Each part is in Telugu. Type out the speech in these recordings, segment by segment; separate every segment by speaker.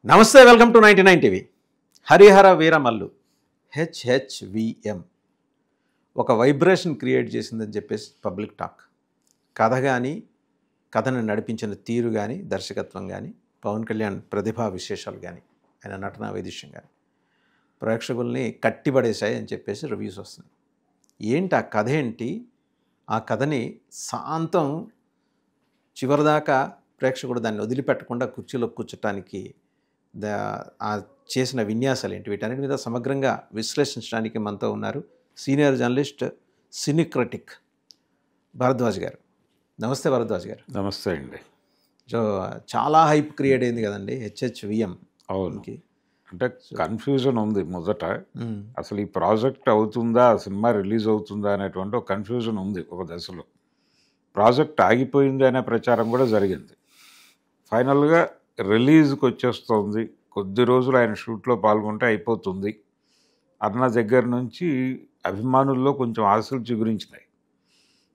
Speaker 1: నమస్తే, welcome to 99 TV. Harihara Veeramallu HHVM ఒక వైబ్రేషన్ క్రియేట్ చేసిందని చెప్పేసి పబ్లిక్ టాక్. కథ కానీ, కథను నడిపించిన తీరు కానీ, దర్శకత్వం కానీ, పవన్ కళ్యాణ్ ప్రతిభా విశేషాలు కానీ, ఆయన నటనా వైదుష్యం కానీ ప్రేక్షకుల్ని కట్టిపడేశాయి అని చెప్పేసి రివ్యూస్ వస్తున్నాయి. ఏంటి ఆ కథ ఏంటి? ఆ కథని శాంతం చివరిదాకా ప్రేక్షకుడు దాన్ని వదిలిపెట్టకుండా కుర్చీలో కూర్చోటానికి ఆ చేసిన విన్యాసాలు ఏంటి, వీటన్నిటి మీద సమగ్రంగా విశ్లేషించడానికి మనతో ఉన్నారు సీనియర్ జర్నలిస్ట్, సినీ క్రిటిక్ భరద్వాజ్ గారు. నమస్తే భరద్వాజ్ గారు.
Speaker 2: నమస్తే అండి.
Speaker 1: సో చాలా హైప్ క్రియేట్ అయింది కదండి హెచ్హెచ్విఎం.
Speaker 2: అవును, అంటే కన్ఫ్యూజన్ ఉంది మొదట. అసలు ఈ ప్రాజెక్ట్ అవుతుందా, సినిమా రిలీజ్ అవుతుందా అనేటువంటి ఒక కన్ఫ్యూజన్ ఉంది. ఒక దశలో ప్రాజెక్ట్ ఆగిపోయింది అనే ప్రచారం కూడా జరిగింది. ఫైనల్గా రిలీజ్కి వచ్చేస్తుంది, కొద్ది రోజులు ఆయన షూట్లో పాల్గొంటే అయిపోతుంది అన్న దగ్గర నుంచి అభిమానుల్లో కొంచెం ఆశలు చిగురించినాయి.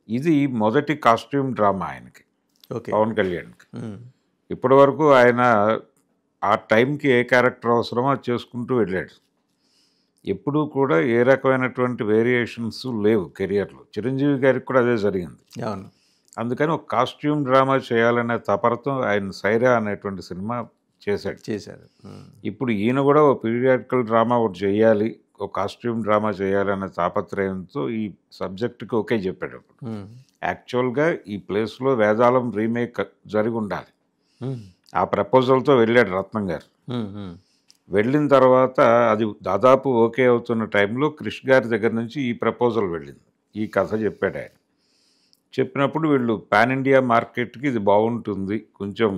Speaker 2: ఇది మొదటి కాస్ట్యూమ్ డ్రామా ఆయనకి, పవన్ కళ్యాణ్కి. ఇప్పటి వరకు ఆయన ఆ టైంకి ఏ క్యారెక్టర్ అవసరమో అది చేసుకుంటూ వెళ్ళాడు. ఎప్పుడూ కూడా ఏ రకమైనటువంటి వేరియేషన్స్ లేవు కెరియర్లో. చిరంజీవి గారికి కూడా అదే జరిగింది.
Speaker 1: అవును.
Speaker 2: అందుకని ఒక కాస్ట్యూమ్ డ్రామా చేయాలనే తపరతో ఆయన సైరా అనేటువంటి సినిమా చేశారు. ఇప్పుడు ఈయన కూడా ఒక పీరియాడికల్ డ్రామా ఒకటి చేయాలి, ఒక కాస్ట్యూమ్ డ్రామా చేయాలనే తాపత్రయంతో ఈ సబ్జెక్టుకి ఓకే చెప్పాడు. యాక్చువల్గా ఈ ప్లేస్లో వేదాళం రీమేక్ జరిగి ఉండాలి. ఆ ప్రపోజల్తో వెళ్ళాడు రత్నం గారు. వెళ్ళిన తర్వాత అది దాదాపు ఓకే అవుతున్న టైంలో క్రిష్ గారి దగ్గర నుంచి ఈ ప్రపోజల్ వెళ్ళింది. ఈ కథ చెప్పాడు ఆయన. చెప్పినప్పుడు వీళ్ళు పాన్ ఇండియా మార్కెట్కి ఇది బాగుంటుంది, కొంచెం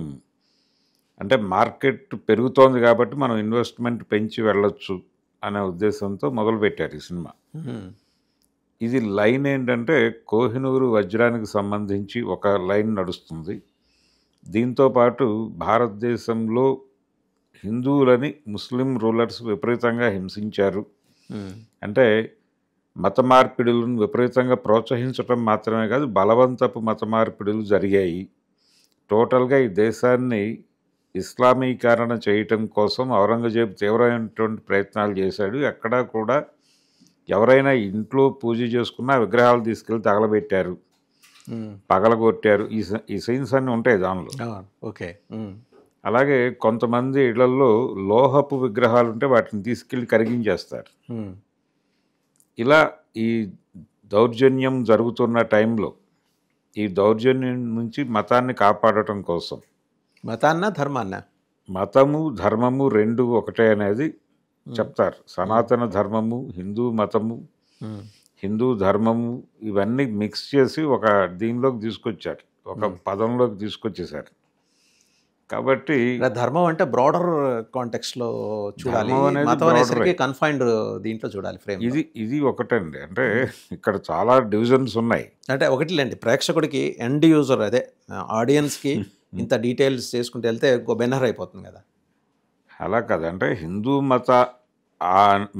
Speaker 2: అంటే మార్కెట్ పెరుగుతోంది కాబట్టి మనం ఇన్వెస్ట్మెంట్ పెంచి వెళ్ళొచ్చు అనే ఉద్దేశంతో మొదలుపెట్టారు ఈ సినిమా. ఇది లైన్ ఏంటంటే కోహినూరు వజ్రానికి సంబంధించి ఒక లైన్ నడుస్తుంది. దీంతోపాటు భారతదేశంలో హిందువులని ముస్లిం రూలర్స్ విపరీతంగా హింసించారు, అంటే మత మార్పిడులను విపరీతంగా ప్రోత్సహించడం మాత్రమే కాదు, బలవంతపు మత మార్పిడులు జరిగాయి. టోటల్గా ఈ దేశాన్ని ఇస్లామీకరణ చేయటం కోసం ఔరంగజేబు తీవ్రమైనటువంటి ప్రయత్నాలు చేశాడు. ఎక్కడా కూడా ఎవరైనా ఇంట్లో పూజ చేసుకున్నా విగ్రహాలు తీసుకెళ్ళి తగలబెట్టారు, పగలగొట్టారు. ఈ సీన్స్ అన్నీ ఉంటాయి దానిలో.
Speaker 1: ఓకే.
Speaker 2: అలాగే కొంతమంది ఇళ్లలో లోహపు విగ్రహాలు ఉంటే వాటిని తీసుకెళ్ళి కరిగించేస్తారు. ఇలా ఈ దౌర్జన్యం జరుగుతున్న టైంలో ఈ దౌర్జన్యం నుంచి మతాన్ని కాపాడటం కోసం, మతము ధర్మము రెండు ఒకటే అనేది చెప్తారు. సనాతన ధర్మము, హిందూ మతము, హిందూ ధర్మము ఇవన్నీ మిక్స్ చేసి ఒక దీనిలోకి తీసుకొచ్చారు, ఒక పదంలోకి తీసుకొచ్చేసారు. కాబట్టి
Speaker 1: ధర్మం అంటే బ్రాడర్ కాంటెక్స్ట్ లో చూడాలి, కన్ఫైన్డ్ దీంట్లో చూడాలి ఫ్రేమ్.
Speaker 2: ఇది ఒకటండి. అంటే ఇక్కడ చాలా డివిజన్స్ ఉన్నాయి.
Speaker 1: అంటే ఒకటిలేండి, ప్రేక్షకుడికి ఎండ్ యూజర్ అదే ఆడియన్స్కి ఇంత డీటెయిల్స్ చేసుకుంటూ వెళ్తే బెనర్ అయిపోతుంది కదా.
Speaker 2: అలా కదా, అంటే హిందూ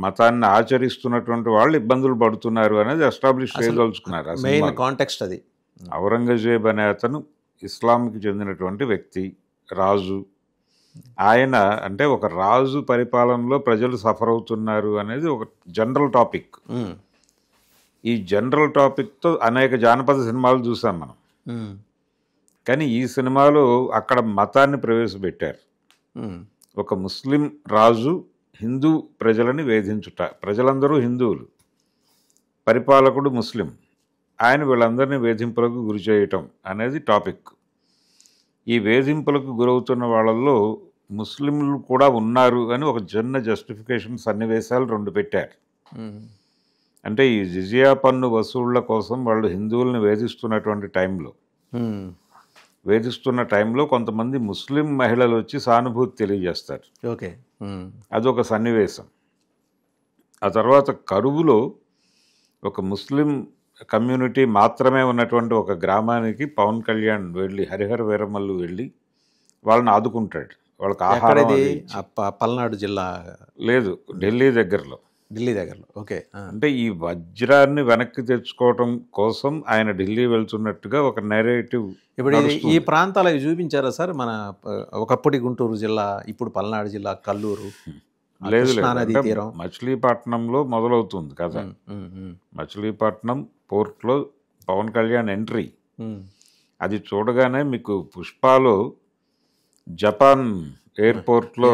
Speaker 2: మతాన్ని ఆచరిస్తున్నటువంటి వాళ్ళు ఇబ్బందులు పడుతున్నారు అనేది ఎస్టాబ్లిష్ చేయదలుచుకున్నారు.
Speaker 1: మెయిన్ కాంటెక్స్ట్ అది.
Speaker 2: ఔరంగజేబ్ అనే అతను ఇస్లాంకి చెందినటువంటి వ్యక్తి, రాజు. ఆయన అంటే ఒక రాజు పరిపాలనలో ప్రజలు సఫర్ అవుతున్నారు అనేది ఒక జనరల్ టాపిక్. ఈ జనరల్ టాపిక్తో అనేక జానపద సినిమాలు చూసాం మనం. కానీ ఈ సినిమాలో అక్కడ మతాన్ని ప్రవేశపెట్టారు. ఒక ముస్లిం రాజు హిందూ ప్రజలని వేధించుట, ప్రజలందరూ హిందువులు, పరిపాలకుడు ముస్లిం, ఆయన వీళ్ళందరినీ వేధింపులకు గురి చేయటం అనేది టాపిక్. ఈ వేధింపులకు గురవుతున్న వాళ్ళల్లో ముస్లింలు కూడా ఉన్నారు అని ఒక చిన్న జస్టిఫికేషన్ సన్నివేశాలు రెండు పెట్టారు. అంటే ఈ జిజియా పన్ను వసూళ్ల కోసం వాళ్ళు హిందువులను వేధిస్తున్న టైంలో కొంతమంది ముస్లిం మహిళలు వచ్చి సానుభూతి తెలియజేస్తారు.
Speaker 1: ఓకే,
Speaker 2: అదొక సన్నివేశం. ఆ తర్వాత కరువులో ఒక ముస్లిం కమ్యూనిటీ మాత్రమే ఉన్నటువంటి ఒక గ్రామానికి పవన్ కళ్యాణ్ వెళ్ళి, హరిహర వీరమల్లు వెళ్ళి వాళ్ళని ఆదుకుంటాడు. వాళ్ళకి ఆహారం.
Speaker 1: పల్నాడు జిల్లా
Speaker 2: లేదు, ఢిల్లీ దగ్గరలో.
Speaker 1: ఢిల్లీ దగ్గరలో. ఓకే.
Speaker 2: అంటే ఈ వజ్రాన్ని వెనక్కి తెచ్చుకోవటం కోసం ఆయన ఢిల్లీ వెళ్తున్నట్టుగా ఒక నెరేటివ్.
Speaker 1: ఇప్పుడు ఈ ప్రాంతాలు అవి చూపించారా సార్? మన ఒకప్పటి గుంటూరు జిల్లా, ఇప్పుడు పల్నాడు జిల్లా, కల్లూరు,
Speaker 2: లేదు
Speaker 1: నదీ
Speaker 2: లేదు,
Speaker 1: తీరం.
Speaker 2: మచిలీపట్నంలో మొదలవుతుంది కదా. మచిలీపట్నం పోర్ట్లో పవన్ కళ్యాణ్ ఎంట్రీ, అది చూడగానే మీకు పుష్పాలో జపాన్ ఎయిర్పోర్ట్లో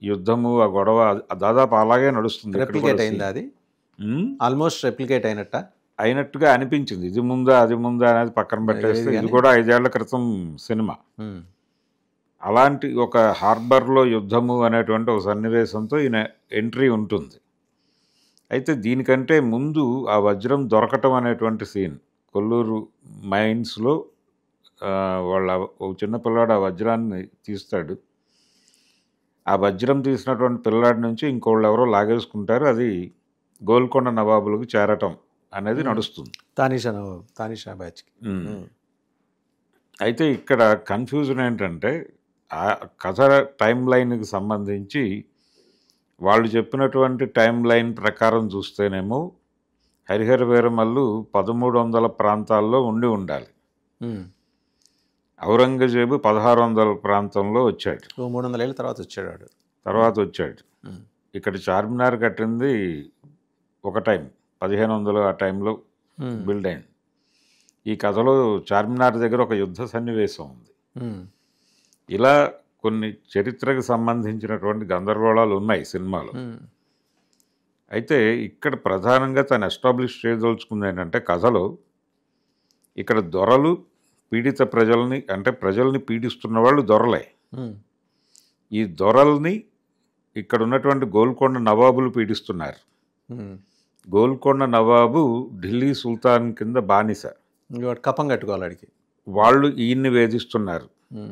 Speaker 2: యుద్ధము, ఆ గొడవ దాదాపు అలాగే నడుస్తుంది.
Speaker 1: రెప్లికేట్ అయిందా అది? ఆల్మోస్ట్ రెప్లికేట్
Speaker 2: అయినట్టుగా అనిపించింది. ఇది ముందా అది ముందా అనేది పక్కన పెట్టేస్తే ఇది కూడా 5 ఏళ్ల క్రితం సినిమా. అలాంటి ఒక హార్బర్లో యుద్ధము అనేటువంటి ఒక సన్నివేశంతో ఈయన ఎంట్రీ ఉంటుంది. అయితే దీనికంటే ముందు ఆ వజ్రం దొరకటం అనేటువంటి సీన్ కొల్లూరు మైన్స్లో వాళ్ళ ఒక చిన్న పిల్లాడు ఆ వజ్రాన్ని తీస్తాడు. ఆ వజ్రం తీసినటువంటి పిల్లాడి నుంచి ఇంకోళ్ళు ఎవరో లాగేసుకుంటారు. అది గోల్కొండ నవాబులకు చేరటం అనేది నడుస్తుంది.
Speaker 1: తానిషా బ్యాచ్కి.
Speaker 2: అయితే ఇక్కడ కన్ఫ్యూజన్ ఏంటంటే ఆ కథ టైం లైన్కి సంబంధించి వాళ్ళు చెప్పినటువంటి టైం లైన్ ప్రకారం చూస్తేనేమో హరిహర వీరమల్లు 1300 ప్రాంతాల్లో ఉండాలి. ఔరంగజేబు 1600 ప్రాంతంలో వచ్చాడు.
Speaker 1: 300 ఏళ్ళ
Speaker 2: తర్వాత వచ్చాడు. ఇక్కడ చార్మినార్ కట్టింది ఒక టైం 1500 ఆ టైంలో బిల్డ్ అయింది. ఈ కథలో చార్మినార్ దగ్గర ఒక యుద్ధ సన్నివేశం ఉంది. ఇలా కొన్ని చరిత్రకు సంబంధించినటువంటి గందరగోళాలు ఉన్నాయి సినిమాలో. అయితే ఇక్కడ ప్రధానంగా తను ఎస్టాబ్లిష్ చేయదలుచుకుంది ఏంటంటే కథలో ఇక్కడ దొరలు పీడిత ప్రజల్ని, అంటే ప్రజల్ని పీడిస్తున్న వాళ్ళు దొరలే. ఈ దొరల్ని ఇక్కడ ఉన్నటువంటి గోల్కొండ నవాబులు పీడిస్తున్నారు. గోల్కొండ నవాబు ఢిల్లీ సుల్తాన్ కింద బానిస,
Speaker 1: కప్పం కట్టుకోవాలి.
Speaker 2: వాళ్ళు ఈయన్ని వేధిస్తున్నారు.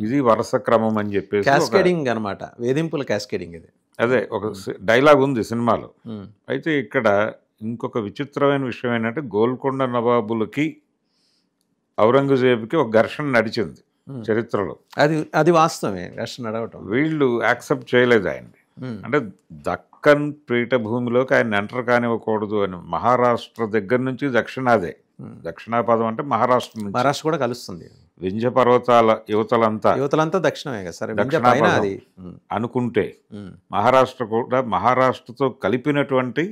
Speaker 2: ఇది వరుస క్రమం అని చెప్పేసి
Speaker 1: క్యాస్కేడింగ్ అన్నమాట, వేధింపుల క్యాస్కేడింగ్. ఇది
Speaker 2: అదే ఒక డైలాగ్ ఉంది సినిమాలో. అయితే ఇక్కడ ఇంకొక విచిత్రమైన విషయం ఏంటంటే గోల్కొండ నవాబులకి ఔరంగజేబుకి ఒక ఘర్షణ నడిచింది చరిత్రలో.
Speaker 1: అది వాస్తవమే, ఘర్షణ నడవటం.
Speaker 2: వీళ్ళు యాక్సెప్ట్ చేయలేదు ఆయన్ని. అంటే దక్కన్ పీఠభూమిలోకి ఆయన ఎంటర్ కానివ్వకూడదు అని. మహారాష్ట్ర దగ్గర నుంచి దక్షిణాపదం అంటే మహారాష్ట్ర
Speaker 1: కూడా కలుస్తుంది.
Speaker 2: వింధ్య పర్వతాల యువతలంతా
Speaker 1: దక్షిణమే కదా సార్,
Speaker 2: దక్షిణాపదం అనుకుంటే మహారాష్ట్ర కూడా మహారాష్ట్రతో కలిపినటువంటి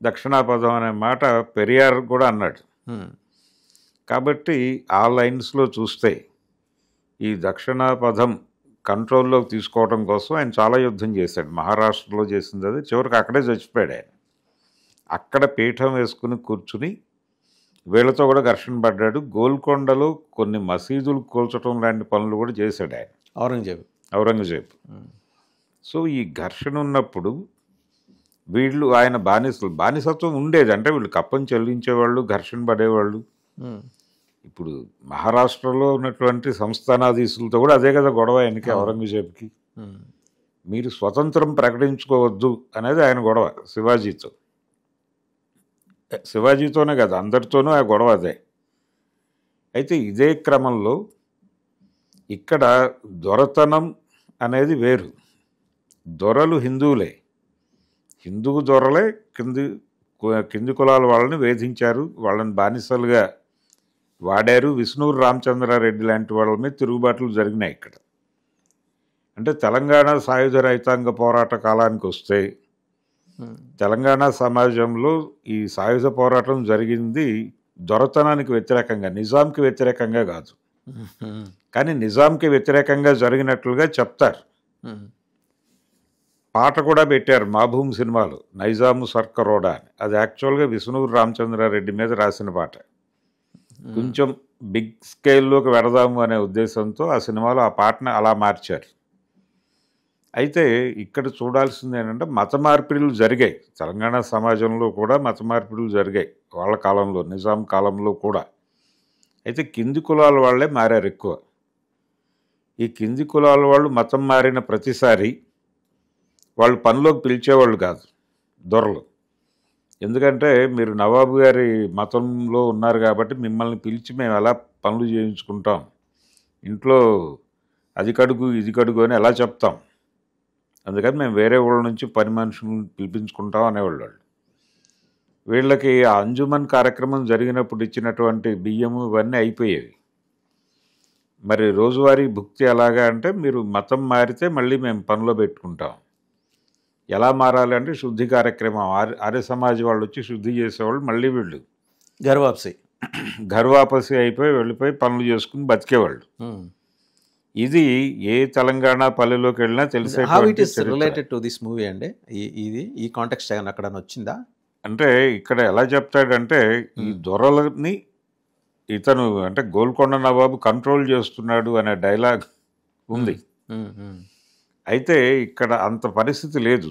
Speaker 2: దక్షిణాపదం అనే మాట పెరియార్ కూడా అన్నాడు. కాబట్టి ఆ లైన్స్లో చూస్తే ఈ దక్షిణాపథం కంట్రోల్లోకి తీసుకోవడం కోసం ఆయన చాలా యుద్ధం చేశాడు. మహారాష్ట్రలో చేసింది అది. చివరికి అక్కడే చచ్చిపోయాడు ఆయన. అక్కడ పీఠం వేసుకుని కూర్చుని వీళ్ళతో కూడా ఘర్షణ పడ్డాడు. గోల్కొండలో కొన్ని మసీదులు కూల్చడం లాంటి పనులు కూడా చేశాడు ఆయన, ఔరంగజేబు. సో ఈ ఘర్షణ ఉన్నప్పుడు వీళ్ళు ఆయన బానిసత్వం ఉండేది. అంటే వీళ్ళు కప్పం చెల్లించేవాళ్ళు, ఘర్షణ పడేవాళ్ళు. ఇప్పుడు మహారాష్ట్రలో ఉన్నటువంటి సంస్థానాధీశులతో కూడా అదే కదా గొడవ ఆయనకి, ఔరంగజేబుకి. మీరు స్వతంత్రం ప్రకటించుకోవద్దు అనేది ఆయన గొడవ శివాజీతోనే కదా, అందరితోనూ ఆ గొడవ అదే. అయితే ఇదే క్రమంలో ఇక్కడ దొరతనం అనేది వేరు. దొరలు హిందువులే, హిందువు దొరలే కింది కులాల వాళ్ళని వేధించారు, వాళ్ళని బానిసలుగా వాడారు. విష్ణూరు రామచంద్రారెడ్డి లాంటి వాళ్ళ మీద తిరుగుబాట్లు జరిగినాయి ఇక్కడ. అంటే తెలంగాణ సాయుధ రైతాంగ పోరాట కాలానికి వస్తే తెలంగాణ సమాజంలో ఈ సాయుధ పోరాటం జరిగింది దొరతనానికి వ్యతిరేకంగా, నిజాంకి వ్యతిరేకంగా కాదు. కానీ నిజాంకి వ్యతిరేకంగా జరిగినట్లుగా చెప్తారు. పాట కూడా పెట్టారు మాభూమ్ సినిమాలో, నైజాము సర్కరోడా అని. అది యాక్చువల్గా విష్ణూరు రామచంద్రారెడ్డి మీద రాసిన పాట. కొంచెం బిగ్ స్కేల్లోకి వెడదాము అనే ఉద్దేశంతో ఆ సినిమాలో ఆ పాటను అలా మార్చారు. అయితే ఇక్కడ చూడాల్సింది ఏంటంటే మత మార్పిడులు జరిగాయి తెలంగాణ సమాజంలో కూడా, మత మార్పిడులు జరిగాయి వాళ్ళ కాలంలో, నిజాం కాలంలో కూడా. అయితే కింది కులాల వాళ్ళే మారారు ఎక్కువ. ఈ కింది కులాల వాళ్ళు మతం మారిన ప్రతిసారి వాళ్ళు పనిలోకి పిలిచేవాళ్ళు కాదు దొరలు. ఎందుకంటే మీరు నవాబు గారి మతంలో ఉన్నారు కాబట్టి మిమ్మల్ని పిలిచి మేము ఎలా పనులు చేయించుకుంటాం, ఇంట్లో అది కడుగు ఇది కడుగు అని ఎలా చెప్తాం, అందుకని మేము వేరే ఊళ్ళ నుంచి పని మనుషులను పిలిపించుకుంటాం అనేవాళ్ళు వాళ్ళు. వీళ్ళకి ఆ అంజుమన్ కార్యక్రమం జరిగినప్పుడు ఇచ్చినటువంటి బియ్యము ఇవన్నీ అయిపోయేవి. మరి రోజువారీ భుక్తి ఎలాగా అంటే మీరు మతం మారితే మళ్ళీ మేము పనిలో పెట్టుకుంటాం. ఎలా మారాలి అంటే శుద్ధి కార్యక్రమం, ఆర్య సమాజ్ వాళ్ళు వచ్చి శుద్ధి చేసేవాళ్ళు, మళ్ళీ వీళ్ళు ఘర్వాపసి అయిపోయి వెళ్ళిపోయి పనులు చేసుకుని బతికేవాళ్ళు. ఇది ఏ తెలంగాణ పల్లెలోకి వెళ్ళినా తెలిసే.
Speaker 1: రిలేటెడ్ టు దిస్ మూవీ అండి, ఇది ఈ కాంటెక్స్ట్ అక్కడ వచ్చిందా
Speaker 2: అంటే ఇక్కడ ఎలా చెప్తాడంటే ఈ దొరలని ఇతను అంటే గోల్కొండ నవాబు కంట్రోల్ చేస్తున్నాడు అనే డైలాగ్ ఉంది. అయితే ఇక్కడ అంత పరిస్థితి లేదు.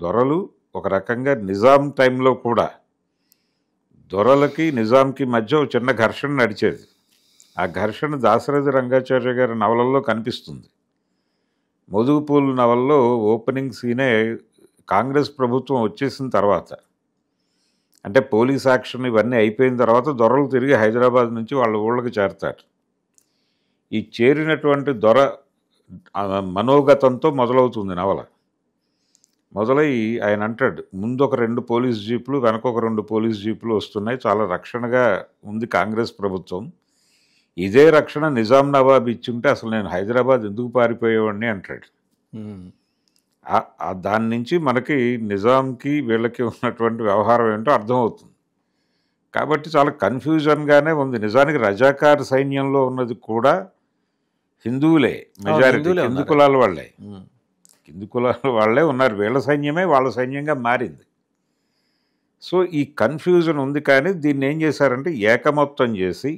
Speaker 2: దొరలు ఒక రకంగా నిజాం టైంలో కూడా దొరలకి నిజాంకి మధ్య ఒక చిన్న ఘర్షణ నడిచేది. ఆ ఘర్షణ దాశరథి రంగాచార్య గారి నవలల్లో కనిపిస్తుంది. మోదుగుపూలు నవల్లో ఓపెనింగ్ సీనే కాంగ్రెస్ ప్రభుత్వం వచ్చేసిన తర్వాత, అంటే పోలీస్ యాక్షన్ ఇవన్నీ అయిపోయిన తర్వాత దొరలు తిరిగి హైదరాబాద్ నుంచి వాళ్ళ ఊళ్ళకి చేరతారు. ఈ చేరినటువంటి దొర మనోగతంతో మొదలవుతుంది నవల. మొదలై ఆయన అంటాడు, ముందు ఒక 2 పోలీస్ జీపులు, వెనక ఒక 2 పోలీస్ జీపులు వస్తున్నాయి, చాలా రక్షణగా ఉంది కాంగ్రెస్ ప్రభుత్వం. ఇదే రక్షణ నిజాం నవాబ్ ఇచ్చుంటే అసలు నేను హైదరాబాద్ ఎందుకు పారిపోయేవాడిని అంటాడు. దాని నుంచి మనకి నిజాంకి వీళ్ళకి ఉన్నటువంటి వ్యవహారం ఏంటో అర్థమవుతుంది. కాబట్టి చాలా కన్ఫ్యూజన్గానే ఉంది. నిజానికి రజాకార్ సైన్యంలో ఉన్నది కూడా హిందువులే, మెజారిటీ హిందూ కులాల వాళ్ళే, హిందూ కులాల వాళ్ళే ఉన్నారు. వీళ్ళ సైన్యమే వాళ్ళ సైన్యంగా మారింది. సో ఈ కన్ఫ్యూజన్ ఉంది. కానీ దీన్ని ఏం చేశారంటే ఏకమొత్తం చేసి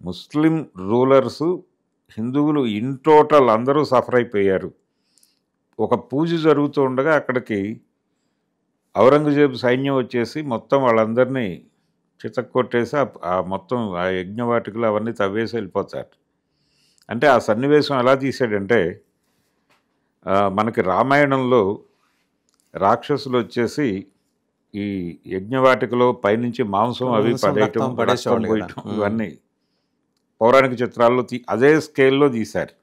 Speaker 2: ముస్లిం రూలర్సు, హిందువులు ఇన్ టోటల్ అందరూ సఫర్ అయిపోయారు. ఒక పూజ జరుగుతూ ఉండగా అక్కడికి ఔరంగజేబు సైన్యం వచ్చేసి మొత్తం వాళ్ళందరినీ చితక్కొట్టేసి ఆ మొత్తం ఆ యజ్ఞవాటికలు అవన్నీ తవ్వేసి వెళ్ళిపోతారు. అంటే ఆ సన్నివేశం ఎలా తీసాడంటే, మనకి రామాయణంలో రాక్షసులు వచ్చేసి ఈ యజ్ఞవాటికలో పైనుంచి మాంసం అవి పడేయటం ఇవన్నీ పౌరాణిక చిత్రాల్లో అదే స్కేల్లో తీశారు.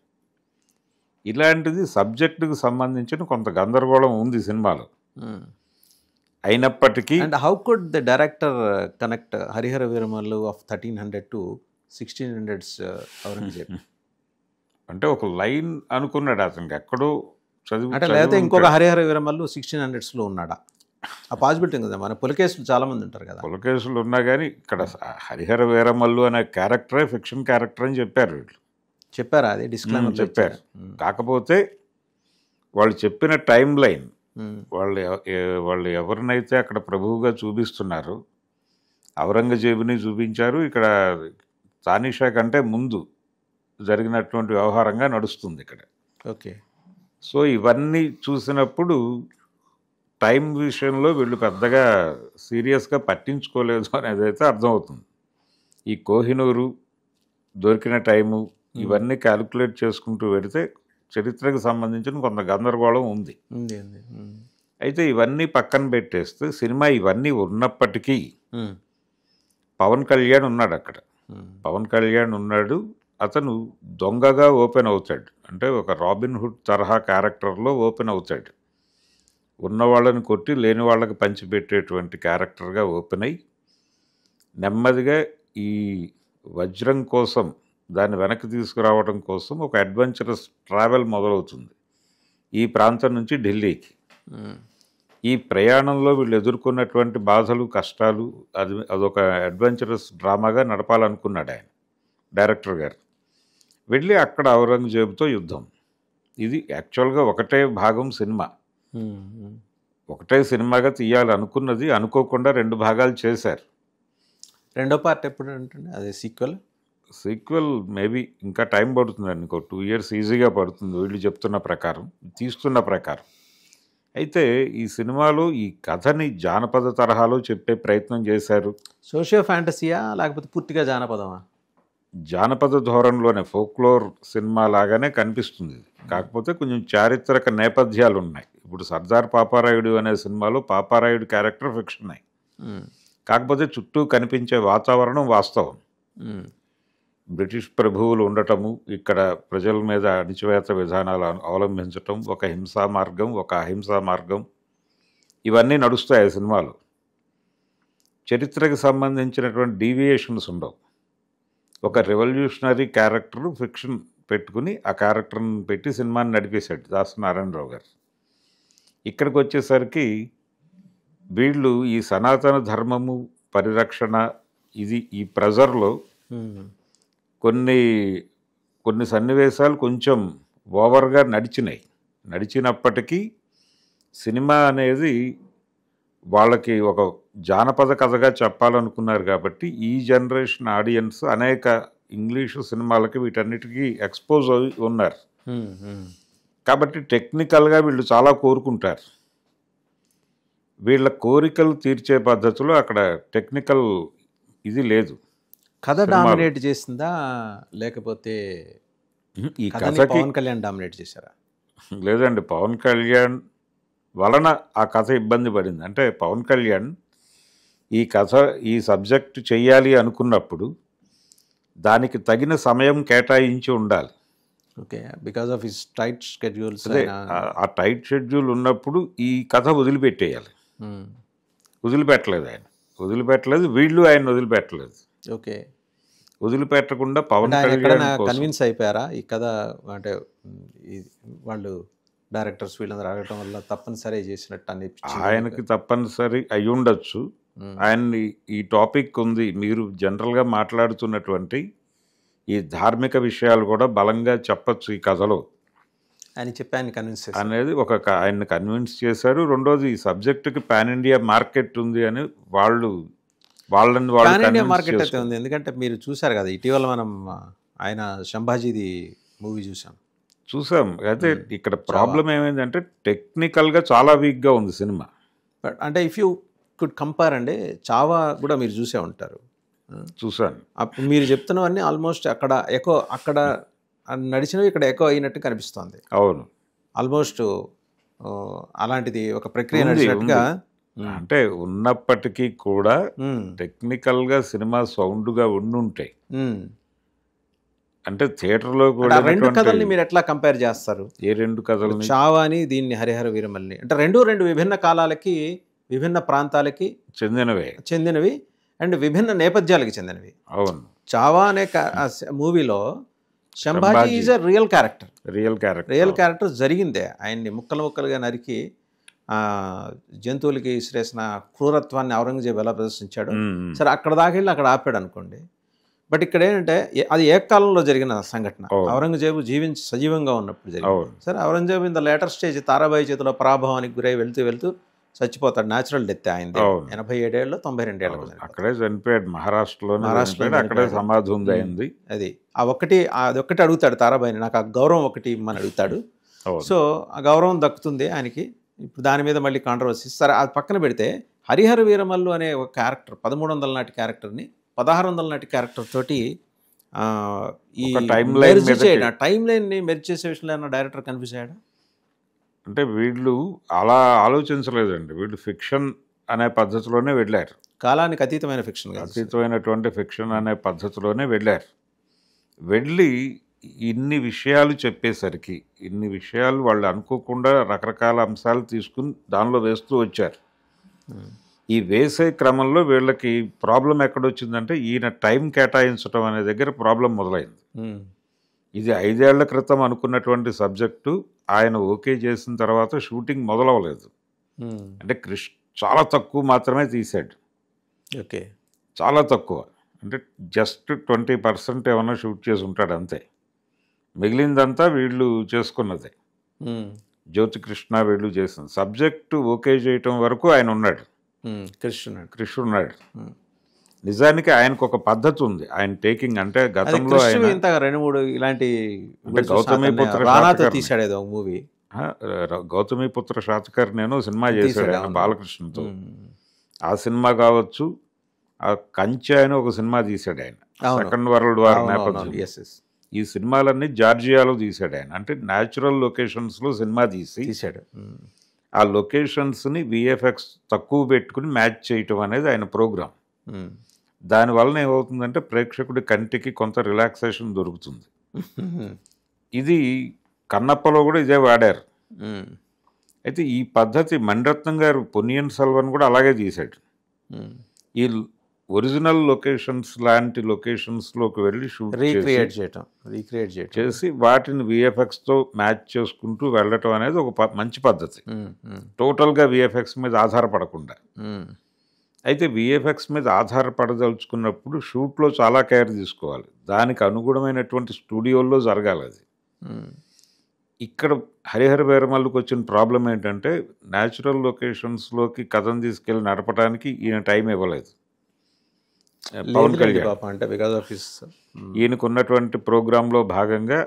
Speaker 2: ఇలాంటిది సబ్జెక్టుకు సంబంధించిన కొంత గందరగోళం ఉంది సినిమాలో. అయినప్పటికీ
Speaker 1: and how could the director connect Harihara Veeramallu of 1300 to 1600s Aurangzeb?
Speaker 2: అంటే ఒక లైన్ అనుకున్నాడు అతనికి ఎక్కడో చదువు
Speaker 1: అంటే, లేకపోతే ఇంకొక హరిహర వీరమల్లు 1600sలో ఉన్నాడా? ఆ పాసిబిలిటీ ఉంది కదా. మన పులకేసులు చాలామంది ఉంటారు కదా.
Speaker 2: పులకేసులు ఉన్నా కానీ ఇక్కడ హరిహర వీరమల్లు అనే క్యారెక్టరే ఫిక్షన్ క్యారెక్టర్ అని చెప్పారు వీళ్ళు.
Speaker 1: చెప్పారా? అది డిస్క్లైమర్
Speaker 2: చెప్పారు. కాకపోతే వాళ్ళు చెప్పిన టైం లైన్, వాళ్ళు ఎవరినైతే అక్కడ ప్రభువుగా చూపిస్తున్నారు, ఔరంగజేబుని చూపించారు. ఇక్కడ తానిషా కంటే ముందు జరిగినటువంటి వ్యవహారంగా నడుస్తుంది ఇక్కడ.
Speaker 1: ఓకే.
Speaker 2: సో ఇవన్నీ చూసినప్పుడు టైం విషయంలో వీళ్ళు పెద్దగా సీరియస్గా పట్టించుకోలేదు అనేది అయితే అర్థమవుతుంది. ఈ కోహినూరు దొరికిన టైము ఇవన్నీ క్యాలిక్యులేట్ చేసుకుంటూ వెళితే చరిత్రకు సంబంధించిన కొంత గందరగోళం ఉంది. అయితే ఇవన్నీ పక్కన పెట్టేస్తే సినిమా ఇవన్నీ ఉన్నప్పటికీ పవన్ కళ్యాణ్ ఉన్నాడు అక్కడ. పవన్ కళ్యాణ్ ఉన్నాడు. అతను దొంగగా ఓపెన్ అవుతాడు. అంటే ఒక రాబిన్ హుడ్ తరహా క్యారెక్టర్లో ఓపెన్ అవుతాడు. ఉన్న వాళ్ళని కొట్టి లేని వాళ్ళకి పంచిపెట్టేటువంటి క్యారెక్టర్గా ఓపెన్ అయ్యి నెమ్మదిగా ఈ వజ్రం కోసం, దాన్ని వెనక్కి తీసుకురావడం కోసం ఒక అడ్వెంచరస్ ట్రావెల్ మొదలవుతుంది ఈ ప్రాంతం నుంచి ఢిల్లీకి. ఈ ప్రయాణంలో వీళ్ళు ఎదుర్కొన్నటువంటి బాధలు, కష్టాలు, అదొక అడ్వెంచరస్ డ్రామాగా నడపాలనుకున్నాడు ఆయన, డైరెక్టర్ గారు. వెళ్ళి అక్కడ ఔరంగజేబుతో యుద్ధం. ఇది యాక్చువల్గా ఒకటే భాగం సినిమా, ఒకటే సినిమాగా తీయాలనుకున్నది. అనుకోకుండా 2 భాగాలు చేశారు.
Speaker 1: రెండో పార్ట్ ఎప్పుడు ఉంటుంది? అదే
Speaker 2: సీక్వెల్ మేబీ ఇంకా టైం పడుతుందండి. ఇంకో 2 years ఈజీగా పడుతుంది వీళ్ళు చెప్తున్న ప్రకారం, తీస్తున్న ప్రకారం. అయితే ఈ సినిమాలో ఈ కథని జానపద తరహాలో చెప్పే ప్రయత్నం చేశారు.
Speaker 1: సోషియో ఫ్యాంటసీయా లేకపోతే పూర్తిగా జానపదమా?
Speaker 2: జానపద ధోరణిలోనే, ఫోక్లోర్ సినిమా లాగానే కనిపిస్తుంది. కాకపోతే కొంచెం చారిత్రక నేపథ్యాలు ఉన్నాయి. ఇప్పుడు సర్దార్ పాపారాయుడు అనే సినిమాలో పాపారాయుడు క్యారెక్టర్ ఫిక్షనే, కాకపోతే చుట్టూ కనిపించే వాతావరణం వాస్తవం. బ్రిటిష్ ప్రభువులు ఉండటము, ఇక్కడ ప్రజల మీద అణిచివేత విధానాలు అవలంబించటం, ఒక హింసా మార్గం, ఒక అహింసా మార్గం, ఇవన్నీ నడుస్తాయి ఆ సినిమాలో. చరిత్రకు సంబంధించినటువంటి డీవియేషన్స్ ఉండవు. ఒక రెవల్యూషనరీ క్యారెక్టర్ ఫిక్షన్ పెట్టుకుని ఆ క్యారెక్టర్ని పెట్టి సినిమాని నడిపేశాడు దాసరి నారాయణరావు గారు. ఇక్కడికి వచ్చేసరికి వీళ్ళు ఈ సనాతన ధర్మము పరిరక్షణ ఈ ప్రెజర్లో కొన్ని సన్నివేశాలు కొంచెం ఓవర్గా నడిచినప్పటికీ సినిమా అనేది వాళ్ళకి ఒక జానపద కథగా చెప్పాలనుకున్నారు కాబట్టి ఈ జనరేషన్ ఆడియన్స్ అనేక ఇంగ్లీషు సినిమాలకి వీటన్నిటికీ ఎక్స్పోజ్ అయి ఉన్నారు. కాబట్టి టెక్నికల్గా వీళ్ళు చాలా కోరుకుంటారు. వీళ్ళ కోరికలు తీర్చే పద్ధతిలో అక్కడ టెక్నికల్ ఇది లేదు.
Speaker 1: కథ డామినేట్ చేసిందా లేకపోతే
Speaker 2: ఈ
Speaker 1: కథని
Speaker 2: కథకి
Speaker 1: పవన్ కళ్యాణ్ డామినేట్ చేశారా?
Speaker 2: లేదండి, పవన్ కళ్యాణ్ వలన ఆ కథ ఇబ్బంది పడింది. అంటే పవన్ కళ్యాణ్ ఈ సబ్జెక్ట్ చెయ్యాలి అనుకున్నప్పుడు దానికి తగిన సమయం కేటాయించి ఉండాలి.
Speaker 1: Okay, because of his tight schedules.
Speaker 2: అదే ఆ టైట్ షెడ్యూల్ ఉన్నప్పుడు ఈ కథ వదిలిపెట్టేయాలి. వదిలిపెట్టలేదు, వీళ్ళు ఆయన వదిలిపెట్టలేదు.
Speaker 1: ఓకే,
Speaker 2: వదిలిపెట్టకుండా పవన్ కళ్యాణ్
Speaker 1: కన్విన్స్ అయిపోయారా ఈ కథ? అంటే వాళ్ళు డైరెక్టర్స్ వీళ్ళందరూ అడగటం వల్ల తప్పనిసరి చేసినట్టు అనిపించి
Speaker 2: ఆయనకి తప్పనిసరి అయి ఉండొచ్చు. ఆయన్ని ఈ టాపిక్ ఉంది, మీరు జనరల్గా మాట్లాడుతున్నటువంటి ఈ ధార్మిక విషయాలు కూడా బలంగా చెప్పచ్చు ఈ కథలో
Speaker 1: అని చెప్పి ఆయన కన్విన్స్
Speaker 2: అనేది ఆయన్ని కన్విన్స్ చేశారు. రెండోది ఈ సబ్జెక్టుకి పాన్ ఇండియా మార్కెట్ ఉంది అని వాళ్ళని
Speaker 1: పాన్ ఇండియా మార్కెట్ అయితే ఉంది. ఎందుకంటే మీరు చూసారు కదా, ఇటీవల మనం ఆయన సంభాజీది మూవీ చూసాం. అయితే ఇక్కడ ప్రాబ్లం ఏమైందంటే టెక్నికల్గా చాలా వీక్గా ఉంది సినిమా. బట్ అంటే ఇఫ్ యూ కుడ్ కంపేర్ అండి, చావా కూడా మీరు చూసే ఉంటారు.
Speaker 2: చూసాను.
Speaker 1: మీరు చెప్తున్నవన్నీ ఆల్మోస్ట్ అక్కడ నడిచినవి ఇక్కడ ఎక్కువ అయినట్టు కనిపిస్తుంది.
Speaker 2: అవును,
Speaker 1: ఆల్మోస్ట్ అలాంటిది ఒక ప్రక్రియ నడిచినట్టుగా.
Speaker 2: అంటే ఉన్నప్పటికీ కూడా టెక్నికల్గా సినిమా సౌండ్గా ఉండుంటాయి. అంటే థియేటర్లో కూడా
Speaker 1: రెండు కథల్ని మీరు ఎట్లా కంపేర్ చేస్తారు?
Speaker 2: ఏ రెండు కథలు?
Speaker 1: చావాని దీన్ని హరిహర వీరమల్ని అంటే రెండు విభిన్న కాలాలకి విభిన్న ప్రాంతాలకి చెందినవి అండ్ విభిన్న నేపథ్యాలకి చెందినవి.
Speaker 2: అవును.
Speaker 1: చావా అనే మూవీలో Sambhaji is a real character జరిగిందే. ఆయన్ని ముక్కలుగా నరికి జంతువులకి విసిరేసిన క్రూరత్వాన్ని ఔరంగజేబు ఎలా ప్రదర్శించాడు, సరే అక్కడ దాకా వెళ్ళి అక్కడ ఆపాడు అనుకోండి. బట్ ఇక్కడ ఏంటంటే అది ఏకకాలంలో జరిగిన సంఘటన. ఔరంగజేబు సజీవంగా ఉన్నప్పుడు జరిగింది. సరే, Aurangzeb in the later stage Tarabai చేతిలో పరాభవానికి గురై వెళ్తూ చచ్చిపోతాడు. న్యాచురల్ డెత్ ఆయనది. 87 ఏళ్ళు 92 ఏళ్ళు
Speaker 2: అక్కడే చనిపోయాడు. మహారాష్ట్రలో అక్కడే సమాధి ఉంది అయింది.
Speaker 1: అది అదొక్కటి అడుగుతాడు తారాబాయిని, నాకు ఆ గౌరవం ఒకటి ఇమ్మని అడుగుతాడు. సో ఆ గౌరవం దక్కుతుంది ఆయనకి. ఇప్పుడు దాని మీద మళ్ళీ కాంట్రవర్సీ. సరే, అది పక్కన పెడితే హరిహర వీరమల్లు అనే ఒక క్యారెక్టర్ 1300 నాటి క్యారెక్టర్ని 1600 నాటి క్యారెక్టర్ తోటి ఈ టైం లైన్ని మెర్జ్ చేసే విషయంలో డైరెక్టర్ కన్ఫ్యూజ్ అయ్యాడు.
Speaker 2: అంటే వీళ్ళు అలా ఆలోచించలేదండి. వీళ్ళు ఫిక్షన్ అనే పద్ధతిలోనే వెళ్ళారు.
Speaker 1: కాలానికి అతీతమైన ఫిక్షన్,
Speaker 2: అతీతమైనటువంటి ఫిక్షన్ అనే పద్ధతిలోనే వెళ్ళి ఇన్ని విషయాలు చెప్పేసరికి ఇన్ని విషయాలు వాళ్ళు అనుకోకుండా రకరకాల అంశాలు తీసుకుని దానిలో వేస్తూ వచ్చారు. ఈ వేసే క్రమంలో వీళ్ళకి ప్రాబ్లం ఎక్కడొచ్చిందంటే ఈయన టైం కేటాయించడం అనే దగ్గర ప్రాబ్లం మొదలైంది. ఇది 5 ఏళ్ల క్రితం అనుకున్నటువంటి సబ్జెక్టు ఆయన ఓకే చేసిన తర్వాత షూటింగ్ మొదలవలేదు. అంటే చాలా తక్కువ మాత్రమే తీశాడు.
Speaker 1: ఓకే,
Speaker 2: చాలా తక్కువ. అంటే జస్ట్ 20% ఏమన్నా షూట్ చేసి ఉంటాడు అంతే. మిగిలిందంతా వీళ్ళు చేసుకున్నదే. జ్యోతికృష్ణ వీళ్ళు చేసింది. సబ్జెక్టు ఓకే చేయటం వరకు ఆయన ఉన్నాడు, కృష్ణున్నాడు. నిజానికి ఆయనకు ఒక పద్ధతి ఉంది ఆయన టేకింగ్. అంటే గతంలో ఆయన
Speaker 1: 2-3 ఇలాంటి
Speaker 2: గౌతమిపుత్ర శాతకర్ నేను సినిమా చేశాడు ఆయన బాలకృష్ణతో. ఆ సినిమా కావచ్చు, ఆ కంచె అని ఒక సినిమా తీశాడు ఆయన, సెకండ్ వరల్డ్ వార్ నేపథ్యం. ఈ సినిమాలన్నీ జార్జియాలో తీశాడు ఆయన. అంటే న్యాచురల్ లొకేషన్స్లో సినిమా తీశాడు. ఆ లొకేషన్స్ని విఎఫ్ఎక్స్ తక్కువ పెట్టుకుని మ్యాచ్ చేయటం అనేది ఆయన ప్రోగ్రామ్. దానివలన ఏమవుతుందంటే ప్రేక్షకుడి కంటికి కొంత రిలాక్సేషన్ దొరుకుతుంది. ఇది కన్నప్పలో కూడా ఇదే వాడారు. అయితే ఈ పద్ధతి మణిరత్నం గారు పొన్నియిన్ సెల్వన్ కూడా అలాగే తీశాడు. ఈ ఒరిజినల్ లొకేషన్స్ లాంటి లొకేషన్స్లోకి వెళ్ళి షూట్
Speaker 1: రీక్రియేట్
Speaker 2: చేసి వాటిని విఎఫ్ఎక్స్తో మ్యాచ్ చేసుకుంటూ వెళ్ళటం అనేది ఒక మంచి పద్ధతి, టోటల్గా విఎఫ్ఎక్స్ మీద ఆధారపడకుండా. అయితే విఎఫ్ఎక్స్ మీద ఆధారపడదలుచుకున్నప్పుడు షూట్లో చాలా కేర్ తీసుకోవాలి, దానికి అనుగుణమైనటువంటి స్టూడియోల్లో జరగాలి అది. ఇక్కడ హరిహర వీరమల్లుకి వచ్చిన ప్రాబ్లం ఏంటంటే న్యాచురల్ లొకేషన్స్లోకి కథను తీసుకెళ్ళి నడపడానికి ఈయన టైం ఇవ్వలేదు పవన్ కళ్యాణ్.
Speaker 1: అంటే బికాజ్ ఆఫ్
Speaker 2: ఈయనకు ఉన్నటువంటి ప్రోగ్రాంలో భాగంగా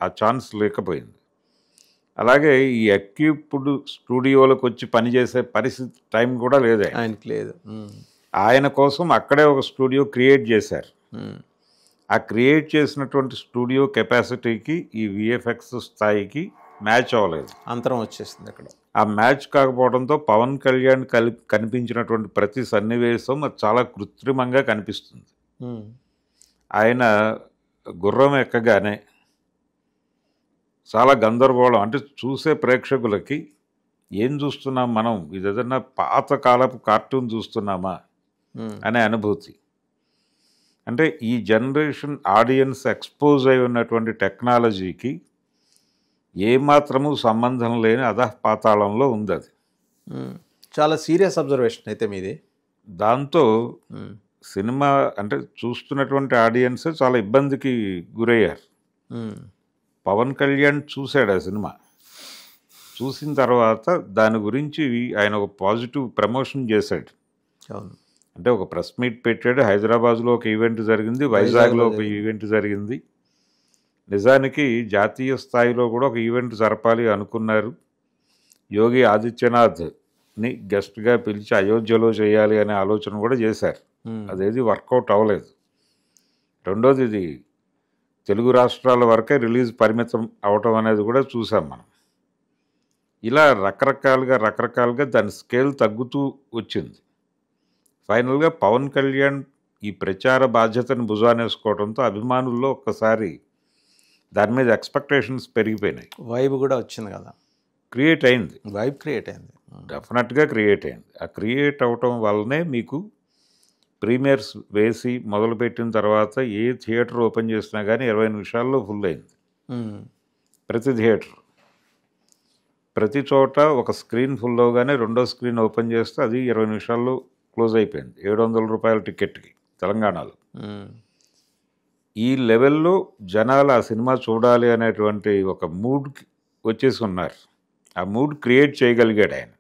Speaker 2: ఆ ఛాన్స్ లేకపోయింది. అలాగే ఈ ఎక్విప్డ్ స్టూడియోలకు వచ్చి పనిచేసే పరిస్థితి టైం కూడా లేదు
Speaker 1: ఆయనకి లేదు.
Speaker 2: ఆయన కోసం అక్కడే ఒక స్టూడియో క్రియేట్ చేశారు. ఆ క్రియేట్ చేసినటువంటి స్టూడియో కెపాసిటీకి ఈ విఎఫ్ఎక్స్ స్థాయికి మ్యాచ్ అవ్వలేదు,
Speaker 1: అంతరం వచ్చేసింది అక్కడ.
Speaker 2: ఆ మ్యాచ్ కాకపోవడంతో పవన్ కళ్యాణ్ కనిపించినటువంటి ప్రతి సన్నివేశం అది చాలా కృత్రిమంగా కనిపిస్తుంది. ఆయన గుర్రం ఎక్కగానే చాలా గందరగోళం, అంటే చూసే ప్రేక్షకులకి ఏం చూస్తున్నాం మనం, ఇది ఏదన్నా పాతకాలపు కార్టూన్ చూస్తున్నామా అనే అనుభూతి. అంటే ఈ జనరేషన్ ఆడియన్స్ ఎక్స్పోజ్ అయి ఉన్నటువంటి టెక్నాలజీకి ఏమాత్రము సంబంధం లేని అధపాతాళంలో ఉంది అది.
Speaker 1: చాలా సీరియస్ అబ్జర్వేషన్ అయితే మీది.
Speaker 2: దాంతో సినిమా అంటే చూస్తున్నటువంటి ఆడియన్స్ చాలా ఇబ్బందికి గురయ్యారు. పవన్ కళ్యాణ్ చూశాడు ఆ సినిమా, చూసిన తర్వాత దాని గురించి ఆయన ఒక పాజిటివ్ ప్రమోషన్ చేశాడు. అంటే ఒక ప్రెస్ మీట్ పెట్టాడు, హైదరాబాద్లో ఒక ఈవెంట్ జరిగింది, వైజాగ్లో ఒక ఈవెంట్ జరిగింది. నిజానికి జాతీయ స్థాయిలో కూడా ఒక ఈవెంట్ జరపాలి అనుకున్నారు. యోగి ఆదిత్యనాథ్ని గెస్ట్గా పిలిచి అయోధ్యలో చేయాలి అనే ఆలోచన కూడా చేశారు. అదేది వర్కౌట్ అవ్వలేదు. రెండోది, ఇది తెలుగు రాష్ట్రాల వరకే రిలీజ్ పరిమితం అవటం అనేది కూడా చూసాం మనం. ఇలా రకరకాలుగా దాని స్కేల్ తగ్గుతూ వచ్చింది. ఫైనల్గా పవన్ కళ్యాణ్ ఈ ప్రచార బాధ్యతను భుజానేసుకోవడంతో అభిమానుల్లో ఒక్కసారి దాని మీద ఎక్స్పెక్టేషన్స్ పెరిగిపోయినాయి.
Speaker 1: వైబ్ కూడా వచ్చింది కదా,
Speaker 2: క్రియేట్ అయింది,
Speaker 1: వైబ్ క్రియేట్ అయింది,
Speaker 2: డెఫినెట్గా క్రియేట్ అయింది. ఆ క్రియేట్ అవటం వల్లనే మీకు ప్రీమియర్స్ వేసి మొదలుపెట్టిన తర్వాత ఏ థియేటర్ ఓపెన్ చేసినా కానీ 20 నిమిషాల్లో ఫుల్ అయింది. ప్రతి థియేటర్, ప్రతి చోట ఒక స్క్రీన్ ఫుల్ అవగానే రెండో స్క్రీన్ ఓపెన్ చేస్తే అది 20 నిమిషాల్లో క్లోజ్ అయిపోయింది. 700 రూపాయల టికెట్కి తెలంగాణలో. ఈ లెవెల్లో జనాలు ఆ సినిమా చూడాలి అనేటువంటి ఒక మూడ్కి వచ్చేసి ఉన్నారు. ఆ మూడ్ క్రియేట్ చేయగలిగాడు ఆయన.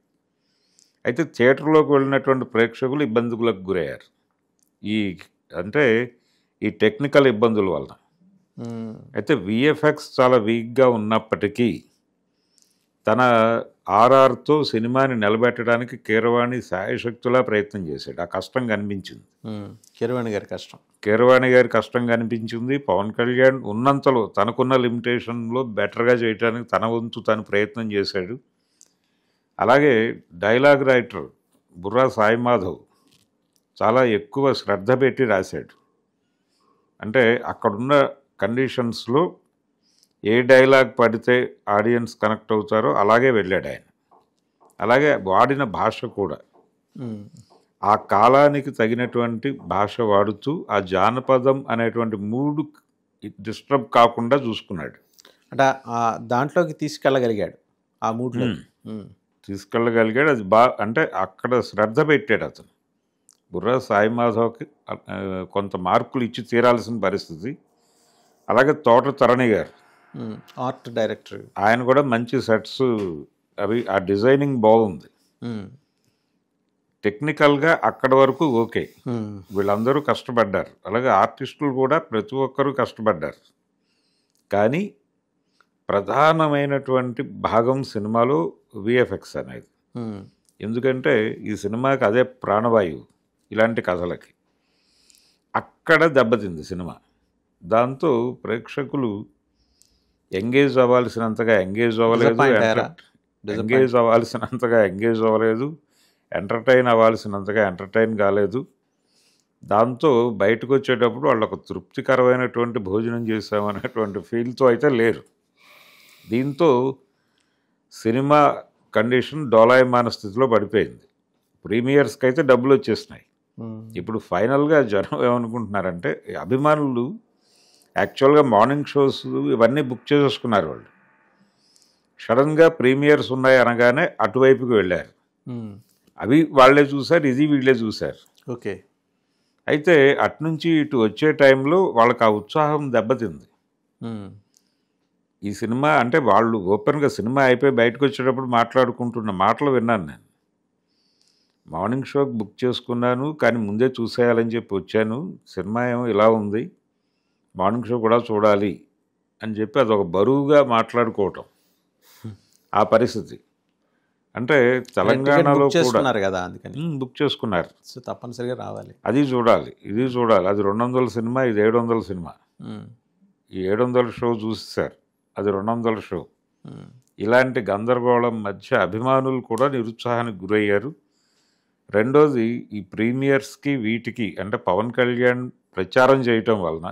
Speaker 2: అయితే థియేటర్లోకి వెళ్ళినటువంటి ప్రేక్షకులు ఇబ్బందులకు గురయ్యారు. ఈ టెక్నికల్ ఇబ్బందుల వలన. అయితే విఎఫ్ఎక్స్ చాలా వీక్గా ఉన్నప్పటికీ తన ఆర్ఆర్తో సినిమాని నిలబెట్టడానికి కీరవాణి శాయశక్తులా ప్రయత్నం చేశాడు. ఆ కష్టం కనిపించింది, కీరవాణి గారి కష్టం కనిపించింది. పవన్ కళ్యాణ్ ఉన్నంతలో తనకున్న లిమిటేషన్లో బెటర్గా చేయడానికి తన వంతు తను ప్రయత్నం చేశాడు. అలాగే డైలాగ్ రైటర్ బుర్రా సాయి మాధవ్ చాలా ఎక్కువ శ్రద్ధ పెట్టి రాశాడు. అంటే అక్కడున్న కండిషన్స్లో ఏ డైలాగ్ పడితే ఆడియన్స్ కనెక్ట్ అవుతారో అలాగే వెళ్ళాడు ఆయన. అలాగే వాడిన భాష కూడా ఆ కాలానికి తగినటువంటి భాష వాడుతూ ఆ జానపదం అనేటువంటి మూడు డిస్టర్బ్ కాకుండా చూసుకున్నాడు.
Speaker 1: అంటే దాంట్లోకి తీసుకెళ్ళగలిగాడు, ఆ మూడ్లో
Speaker 2: తీసుకెళ్ళగలిగాడు. అది అంటే అక్కడ శ్రద్ధ పెట్టాడు అతను. బుర్రా సాయి మాధవ్కి కొంత మార్కులు ఇచ్చి తీరాల్సిన పరిస్థితి. అలాగే తోట తరణి గారు
Speaker 1: ఆర్ట్ డైరెక్టర్,
Speaker 2: ఆయన కూడా మంచి సెట్స్ అవి, ఆ డిజైనింగ్ బాగుంది. టెక్నికల్గా అక్కడ వరకు ఓకే, వీళ్ళందరూ కష్టపడ్డారు. అలాగే ఆర్టిస్టులు కూడా ప్రతి ఒక్కరూ కష్టపడ్డారు. కానీ ప్రధానమైనటువంటి భాగం సినిమాలో విఎఫ్ఎక్స్ అనేది. ఎందుకంటే ఈ సినిమాకి అదే ప్రాణవాయువు ఇలాంటి కథలకి. అక్కడ దెబ్బతింది సినిమా. దాంతో ప్రేక్షకులు ఎంగేజ్ అవ్వాల్సినంతగా ఎంగేజ్ అవ్వలేదు, ఎంటర్టైన్ అవ్వాల్సినంతగా ఎంటర్టైన్ కాలేదు. దాంతో బయటకు వచ్చేటప్పుడు వాళ్ళు ఒక తృప్తికరమైనటువంటి భోజనం చేసామనేటువంటి ఫీల్తో అయితే లేరు. దీంతో సినిమా కండిషన్ డోలాయమాన స్థితిలో పడిపోయింది. ప్రీమియర్స్కి అయితే డబ్బులు వచ్చేసినాయి. ఇప్పుడు ఫైనల్గా జనం ఏమనుకుంటున్నారంటే, అభిమానులు యాక్చువల్గా మార్నింగ్ షోస్ ఇవన్నీ బుక్ చేసేసుకున్నారు. వాళ్ళు సడన్గా ప్రీమియర్స్ ఉన్నాయి అనగానే అటువైపుకి వెళ్ళారు. అవి వాళ్ళే చూశారు, ఇది వీళ్ళే చూశారు.
Speaker 1: ఓకే.
Speaker 2: అయితే అటునుంచి ఇటు వచ్చే టైంలో వాళ్ళకి ఆ ఉత్సాహం దెబ్బతింది. ఈ సినిమా అంటే వాళ్ళు ఓపెన్గా సినిమా అయిపోయి బయటకు వచ్చేటప్పుడు మాట్లాడుకుంటున్న మాటలు విన్నాను నేను. మార్నింగ్ షోకి బుక్ చేసుకున్నాను, కానీ ముందే చూసేయాలని చెప్పి వచ్చాను. సినిమా ఏమో ఇలా ఉంది, మార్నింగ్ షో కూడా చూడాలి అని చెప్పి అదొక బరువుగా మాట్లాడుకోవటం. ఆ పరిస్థితి అంటే తెలంగాణలో కూడా
Speaker 1: కదా, అందుకని
Speaker 2: బుక్ చేసుకున్నారు.
Speaker 1: సో తప్పనిసరిగా రావాలి,
Speaker 2: అది చూడాలి, ఇది చూడాలి. అది 200 సినిమా, ఇది 700 సినిమా. ఈ 700 షో చూసేశారు, అది 200 షో. ఇలాంటి గందరగోళం మధ్య అభిమానులు కూడా నిరుత్సాహానికి గురయ్యారు. రెండోది, ఈ ప్రీమియర్స్కి వీటికి అంటే పవన్ కళ్యాణ్ ప్రచారం చేయటం వలన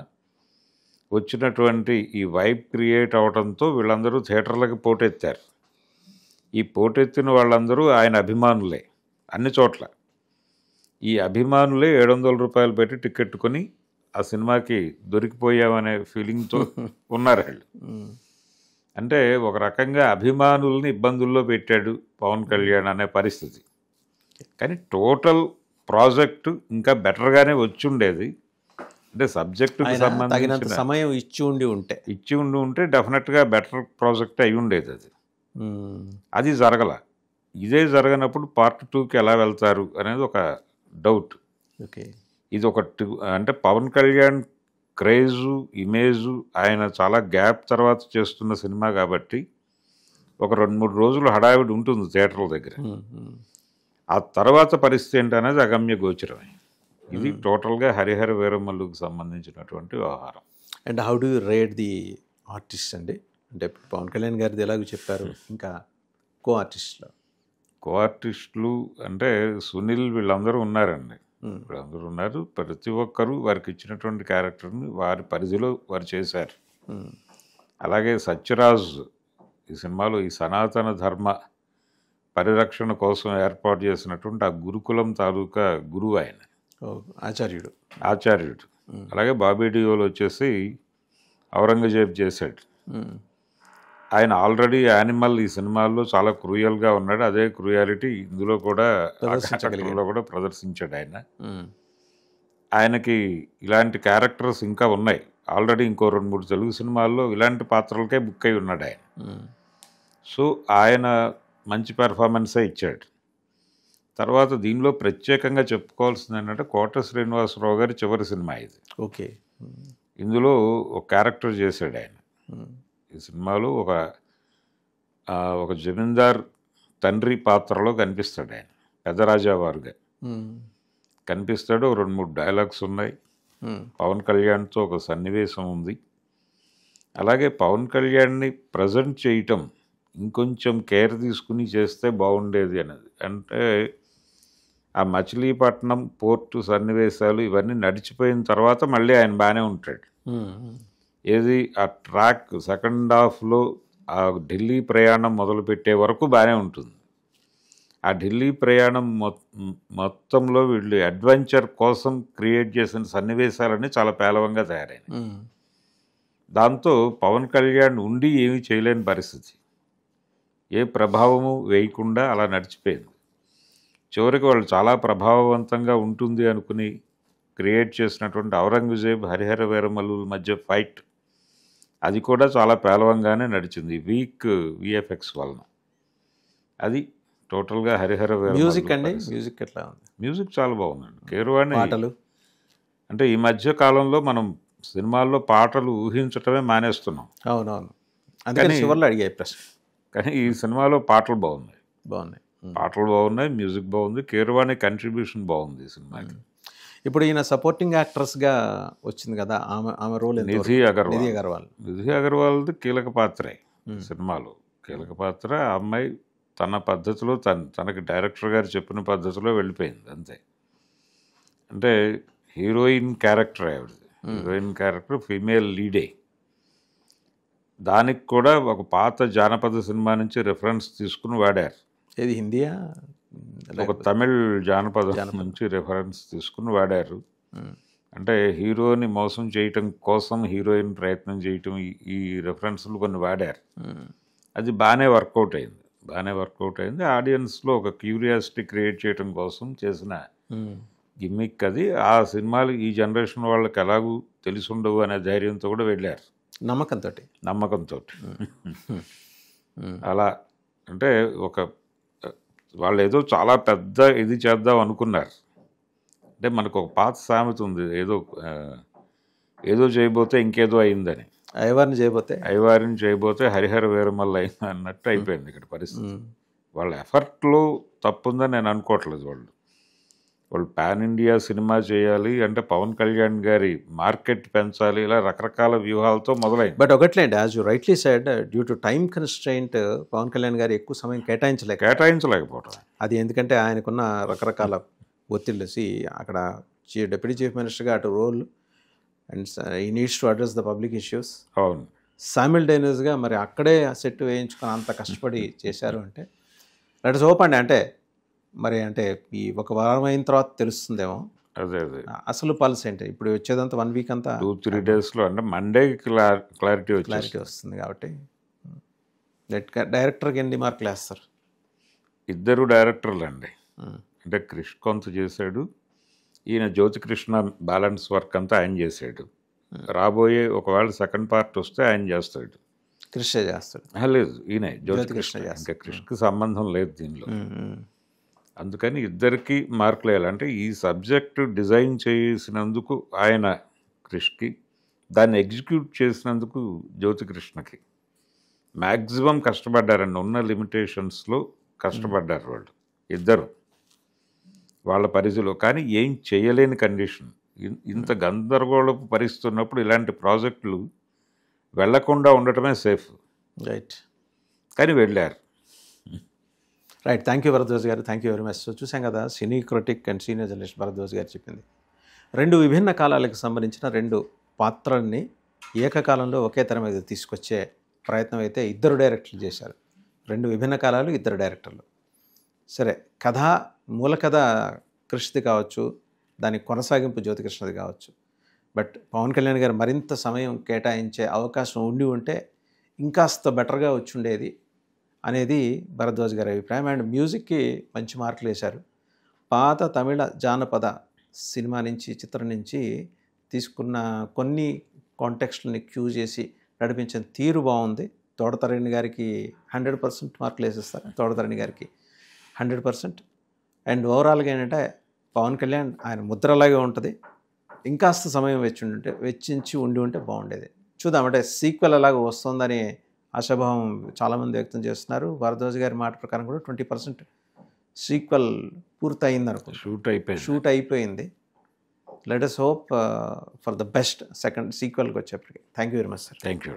Speaker 2: వచ్చినటువంటి ఈ వైబ్ క్రియేట్ అవడంతో వీళ్ళందరూ థియేటర్లకు పోటెత్తారు. ఈ పోటెత్తిన వాళ్ళందరూ ఆయన అభిమానులే అన్ని చోట్ల. ఈ అభిమానులే 700 రూపాయలు పెట్టి టికెట్ కొని ఆ సినిమాకి దొరికిపోయామనే ఫీలింగ్తో ఉన్నారు వాళ్ళు. అంటే ఒక రకంగా అభిమానుల్ని ఇబ్బందుల్లో పెట్టాడు పవన్ కళ్యాణ్ అనే పరిస్థితి. కానీ టోటల్ ప్రాజెక్టు ఇంకా బెటర్గానే వచ్చి ఉండేది. అంటే సబ్జెక్టుకి సంబంధించిన
Speaker 1: సమయం ఇచ్చి
Speaker 2: ఉంటే డెఫినెట్గా బెటర్ ప్రాజెక్ట్ అయి ఉండేది. అది జరగల. ఇదే జరగనప్పుడు పార్ట్ 2కి ఎలా వెళ్తారు అనేది ఒక డౌట్.
Speaker 1: ఓకే.
Speaker 2: ఇది ఒక అంటే పవన్ కళ్యాణ్ క్రేజు, ఇమేజు, ఆయన చాలా గ్యాప్ తర్వాత చేస్తున్న సినిమా కాబట్టి ఒక 2-3 రోజులు హడావిడి ఉంటుంది థియేటర్ల దగ్గర. ఆ తర్వాత పరిస్థితి ఏంటనేది అగమ్య గోచరమే. ఇది టోటల్గా హరిహర వీరమల్లుకి సంబంధించినటువంటి వ్యవహారం.
Speaker 1: And how do you rate the artist అండి? అంటే పవన్ కళ్యాణ్ గారిది ఎలాగో చెప్పారు, ఇంకా కో ఆర్టిస్టులు అంటే సునీల్ వీళ్ళందరూ ఉన్నారండి. వీళ్ళందరూ ఉన్నారు. ప్రతి ఒక్కరూ వారికి ఇచ్చినటువంటి క్యారెక్టర్ని వారి పరిధిలో వారు చేశారు. అలాగే సత్యరాజ్ ఈ సినిమాలో ఈ సనాతన ధర్మ పరిరక్షణ కోసం ఏర్పాటు చేసినటువంటి ఆ గురుకులం తాలూకా గురువు ఆయన, ఆచార్యుడు. అలాగే బాబీ డియోల్ వచ్చేసి ఔరంగజేబ్ చేశాడు. ఆయన ఆల్రెడీ యానిమల్ ఈ సినిమాల్లో చాలా క్రూయల్గా ఉన్నాడు. అదే క్రూయాలిటీ ఇందులో కూడా ప్రదర్శించాడు ఆయన. ఆయనకి ఇలాంటి క్యారెక్టర్స్ ఇంకా ఉన్నాయి. ఆల్రెడీ ఇంకో 2-3 తెలుగు సినిమాల్లో ఇలాంటి పాత్రలకే బుక్ అయి ఉన్నాడు ఆయన. సో ఆయన మంచి పెర్ఫార్మెన్సే ఇచ్చాడు. తర్వాత దీనిలో ప్రత్యేకంగా చెప్పుకోవాల్సింది ఏంటంటే కోట శ్రీనివాసరావు గారి చివరి సినిమా ఇది. ఓకే.
Speaker 2: ఇందులో ఒక క్యారెక్టర్ చేశాడు ఆయన. ఈ సినిమాలో ఒక జమీందార్ తండ్రి పాత్రలో కనిపిస్తాడు ఆయన, పెద్దరాజావారుగా కనిపిస్తాడు. 2-3 డైలాగ్స్ ఉన్నాయి. పవన్ కళ్యాణ్తో ఒక సన్నివేశం ఉంది. అలాగే పవన్ కళ్యాణ్ని ప్రజెంట్ చేయటం ఇంకొంచెం కేర్ తీసుకుని చేస్తే బాగుండేది అనేది. అంటే ఆ మచిలీపట్నం పోర్టు సన్నివేశాలు ఇవన్నీ నడిచిపోయిన తర్వాత మళ్ళీ ఆయన బాగానే ఉంటాడు. ఏది ఆ ట్రాక్ సెకండ్ హాఫ్లో ఆ ఢిల్లీ ప్రయాణం మొదలుపెట్టే వరకు బాగానే ఉంటుంది. ఆ ఢిల్లీ ప్రయాణం మొత్తంలో వీళ్ళు అడ్వెంచర్ కోసం క్రియేట్ చేసిన సన్నివేశాలన్నీ చాలా పేలవంగా తయారైనాయి. దాంతో పవన్ కళ్యాణ్ ఉండి ఏమీ చేయలేని పరిస్థితి, ఏ ప్రభావము వేయకుండా అలా నడిచిపోయింది. చివరికి వాళ్ళు చాలా ప్రభావవంతంగా ఉంటుంది అనుకుని క్రియేట్ చేసినటువంటి ఔరంగజేబ్ హరిహర వీరమల్లుల మధ్య ఫైట్, అది కూడా చాలా పేలవంగానే నడిచింది వీక్ విఎఫ్ఎక్స్ వలన. అది టోటల్గా హరిహర వీరమల్లు.
Speaker 1: మ్యూజిక్ అండి, మ్యూజిక్ ఎట్లా ఉంది?
Speaker 2: మ్యూజిక్ చాలా బాగుందండి. కీరవాణి
Speaker 1: పాటలు
Speaker 2: అంటే ఈ మధ్య కాలంలో మనం సినిమాల్లో పాటలు ఊహించటమే మానేస్తున్నాం.
Speaker 1: అవునవును, అందుకని చివర్లో అడిగాయి ప్రశ్న.
Speaker 2: కానీ ఈ సినిమాలో పాటలు బాగున్నాయి. పాటలు బాగున్నాయి, మ్యూజిక్ బాగుంది, కీరవాణి కంట్రిబ్యూషన్ బాగుంది ఈ సినిమాకి.
Speaker 1: ఇప్పుడు ఈయన సపోర్టింగ్ యాక్ట్రెస్గా వచ్చింది కదా, ఆమె రోల్
Speaker 2: నిధి అగర్వాల్ది కీలక పాత్రే సినిమాలో. కీలక పాత్ర. ఆ అమ్మాయి తన పద్ధతిలో తనకి డైరెక్టర్ గారు చెప్పిన పద్ధతిలో వెళ్ళిపోయింది అంతే. అంటే హీరోయిన్ క్యారెక్టర్ ఆవిడ, హీరోయిన్ క్యారెక్టర్ ఫీమేల్ లీడే. దానికి కూడా ఒక పాత జానపద సినిమా నుంచి రెఫరెన్స్ తీసుకుని వాడారు.
Speaker 1: ఏది హిందీయా?
Speaker 2: ఒక తమిళ్ జానపదం నుంచి రెఫరెన్స్ తీసుకుని వాడారు. అంటే హీరోని మోసం చేయటం కోసం హీరోయిన్ ప్రయత్నం చేయటం, ఈ రెఫరెన్స్లు కొన్ని వాడారు. అది బాగానే వర్కౌట్ అయింది. ఆడియన్స్లో ఒక క్యూరియాసిటీ క్రియేట్ చేయడం కోసం చేసిన గిమ్మిక్ అది. ఆ సినిమాలు ఈ జనరేషన్ వాళ్ళకి ఎలాగూ తెలిసి ఉండవు అనే ధైర్యంతో కూడా వెళ్ళారు, నమ్మకంతో. అలా అంటే వాళ్ళు ఏదో చాలా పెద్ద ఇది చేద్దాం అనుకున్నారు. అంటే మనకు ఒక పాత సామెత ఉంది, ఏదో చేయబోతే ఇంకేదో అయిందని. అయ్యవారిని చేయబోతే హరిహర వీరమల్ల అయింది అన్నట్టు అయిపోయింది ఇక్కడ పరిస్థితి. వాళ్ళ ఎఫర్ట్లో తప్పుందని నేను అనుకోవట్లేదు. వాళ్ళు పాన్ ఇండియా సినిమా చేయాలి అంటే పవన్ కళ్యాణ్ గారి మార్కెట్ పెంచాలి, ఇలా రకరకాల వ్యూహాలతో మొదలైంది.
Speaker 1: బట్ ఒకట్లేండి, as you rightly said, due to time constraint Pawan Kalyan గారు ఎక్కువ సమయం
Speaker 2: కేటాయించలేకపోవడం.
Speaker 1: అది ఎందుకంటే ఆయనకున్న రకరకాల ఒత్తిళ్ళు. అక్కడ డిప్యూటీ చీఫ్ మినిస్టర్గా అటు రోల్, అండ్ ఈ needs to address the public issues.
Speaker 2: అవును,
Speaker 1: సైమిల్టేనియస్గా మరి అక్కడే సెట్ వేయించుకొని అంత కష్టపడి చేశారు అంటే లెట్ us hope అండి. అంటే ఈ ఒక వారం అయిన తర్వాత తెలుస్తుందేమో
Speaker 2: అదే
Speaker 1: అసలు పల్స్ ఏంటి. ఇప్పుడు వచ్చేదంతా 1 వీక్ అంతా
Speaker 2: 2-3 డేస్లో, అంటే మండే క్లారిటీ
Speaker 1: వస్తుంది. కాబట్టి డైరెక్టర్కి ఎన్ని మార్కులు వేస్తారు?
Speaker 2: ఇద్దరు డైరెక్టర్లు అండి. అంటే క్రిష్ కొంత చేశాడు, ఈయన జ్యోతికృష్ణ బ్యాలెన్స్ వర్క్ అంతా ఆయన చేశాడు. రాబోయే ఒకవేళ సెకండ్ పార్ట్ వస్తే ఆయన చేస్తాడు,
Speaker 1: క్రిషే చేస్తాడు.
Speaker 2: లేదు, ఈయన జ్యోతికృష్ణ. ఇంకా క్రిష్కి సంబంధం లేదు దీనిలో. అందుకని ఇద్దరికి మార్కులు వేయాలి. అంటే ఈ సబ్జెక్టు డిజైన్ చేసినందుకు ఆయన క్రిష్కి, దాన్ని ఎగ్జిక్యూట్ చేసినందుకు జ్యోతికృష్ణకి మ్యాక్సిమం కష్టపడ్డారండి. ఉన్న లిమిటేషన్స్లో కష్టపడ్డారు వాళ్ళు ఇద్దరు వాళ్ళ పరిధిలో. కానీ ఏం చేయలేని కండిషన్, ఇంత గందరగోళపు పరిస్థితి ఉన్నప్పుడు ఇలాంటి ప్రాజెక్టులు వెళ్లకుండా ఉండటమే సేఫ్.
Speaker 1: రైట్,
Speaker 2: కానీ వెళ్ళారు.
Speaker 1: రైట్, థ్యాంక్ యూ భరద్వాజ్ గారు, thank you very much. So చూసాం కదా, cine critic and senior journalist Bharadwaj గారు చెప్పింది. 2 విభిన్న కాలాలకు సంబంధించిన 2 పాత్రల్ని ఏకకాలంలో ఒకే తెర మీద తీసుకొచ్చే ప్రయత్నం అయితే ఇద్దరు డైరెక్టర్లు చేశారు. 2 విభిన్న కాలాలు, 2 డైరెక్టర్లు. సరే, మూల కథ క్రిష్ది కావచ్చు, దానికి కొనసాగింపు జ్యోతికృష్ణది కావచ్చు. బట్ పవన్ కళ్యాణ్ గారు మరింత సమయం కేటాయించే అవకాశం ఉంటే ఇంకాస్త బెటర్గా వచ్చి ఉండేది అనేది భరద్వాజ్ గారి అభిప్రాయం. అండ్ మ్యూజిక్కి మంచి మార్కులు వేశారు. పాత తమిళ జానపద సినిమా నుంచి, చిత్రం నుంచి తీసుకున్న కొన్ని కాంటెక్స్ట్ని క్యూ చేసి నడిపించిన తీరు బాగుంది. తోటతరణి గారికి 100% మార్కులు వేసేస్తారు, తోటతరణి గారికి 100%. అండ్ ఓవరాల్గా ఏంటంటే పవన్ కళ్యాణ్ ఆయన ముద్రలాగే ఉంటుంది. ఇంకాస్త సమయం వెచ్చించి ఉంటే బాగుండేది. చూద్దాం, అంటే సీక్వెల్ అలాగ వస్తుందని ఆశాభావం చాలామంది వ్యక్తం చేస్తున్నారు. భరద్వాజ్ గారి మాట ప్రకారం కూడా 20% సీక్వెల్ పూర్తయింది అనుకో, షూట్ అయిపోయింది. Let us hope for the best second సీక్వెల్కి వచ్చేప్పటికి. Thank you very much sir.
Speaker 2: Thank you.